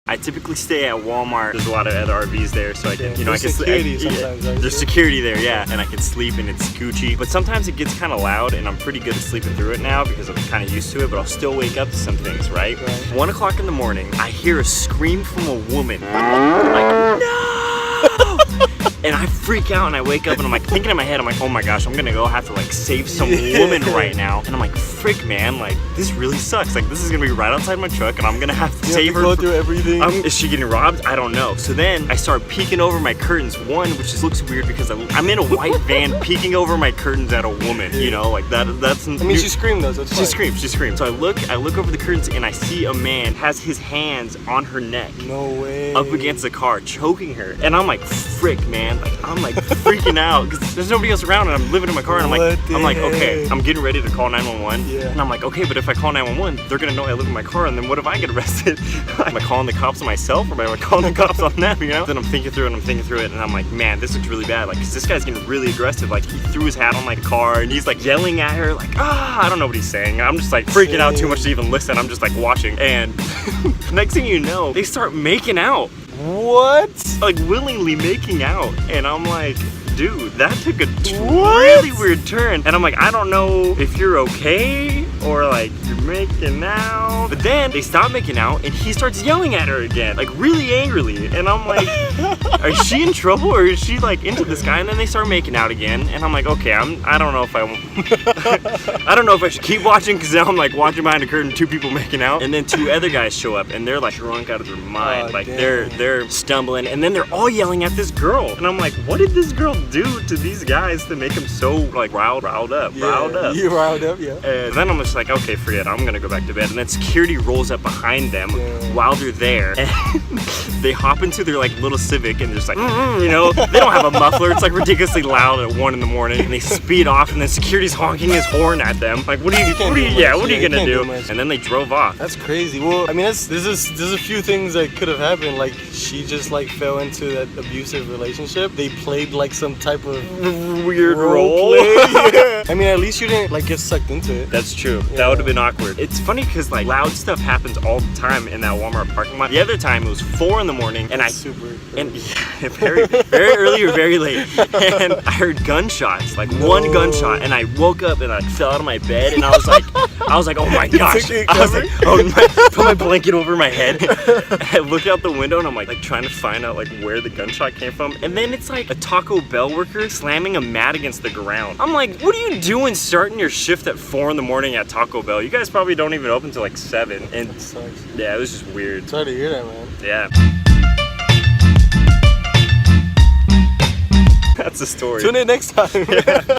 I typically stay at Walmart. There's a lot of other RVs there, so I can, you know, there's security sometimes, right? There's security there, yeah, and I can sleep and it's Gucci. But sometimes it gets kind of loud, and I'm pretty good at sleeping through it now because I'm kind of used to it. But I'll still wake up to some things, right? 1 o'clock in the morning, I hear a scream from a woman. I'm like, no! And I freak out and I wake up and I'm like thinking in my head, I'm like, oh my gosh, I'm gonna go have to like save some woman right now. And I'm like, frick man, like this really sucks. Like this is gonna be right outside my truck and I'm gonna have to save her. Go through everything. Is she getting robbed? I don't know. So then I start peeking over my curtains. One, which just looks weird because I'm in a white van peeking over my curtains at a woman. You know, like that's. I mean, she screamed though. So she screamed. So I look over the curtains and I see a man has his hands on her neck. No way. Up against the car, choking her. And I'm like, frick, man. Like I'm like freaking out because there's nobody else around and I'm living in my car and I'm like, okay, I'm getting ready to call 911. Yeah. And I'm like, okay, but if I call 911, they're gonna know I live in my car, and then what if I get arrested? Am I calling the cops on myself or am I calling the cops on them, you know? Then I'm thinking through it and I'm like, man, this looks really bad. Like, cause this guy's getting really aggressive. Like he threw his hat on my car and he's like yelling at her like, I don't know what he's saying. I'm just like freaking out too much to even listen. I'm just like watching, and next thing you know, they start making out. What? Like willingly making out, and I'm like, dude, that took a really weird turn. And I'm like, I don't know if you're okay or like you're making out. But then they stop making out and he starts yelling at her again, like really angrily. And I'm like, is she in trouble or is she like into this guy? And then they start making out again. And I'm like, okay, I don't know if I don't know if I should keep watching, because now I'm like watching behind the curtain, 2 people making out. And then 2 other guys show up and they're like drunk out of their mind. Like they're stumbling, and then they're all yelling at this girl. And I'm like, what did this girl do to these guys to make them so like riled up? You riled up, yeah. And then I'm just like, okay, forget it, I'm gonna go back to bed. And then security rolls up behind them while they're there, and they hop into their like little Civic and just like, you know, they don't have a muffler. It's like ridiculously loud at 1 in the morning, and they speed off, and then security's honking his horn at them. Like, what are you gonna do? And then they drove off. That's crazy. Well, I mean, there's a few things that could have happened. Like she just like fell into that abusive relationship. They played like some type of weird role. Yeah. I mean, at least you didn't like get sucked into it. That's true. Yeah. That would have been awkward. It's funny because like loud stuff happens all the time in that Walmart parking lot. The other time it was 4 in the morning, and very early or very late, and I heard gunshots, like one gunshot, and I woke up and I fell out of my bed, and I was like, oh my gosh. I was like, put my blanket over my head. I look out the window and I'm like trying to find out like where the gunshot came from, and then it's like a Taco Bell worker slamming a mat against the ground. I'm like, what are you doing starting your shift at 4 in the morning at Taco Bell? You guys probably don't even open till like 7. And that sucks. Yeah, it was just weird. Sorry to hear that, man. Yeah. That's the story. Tune in next time.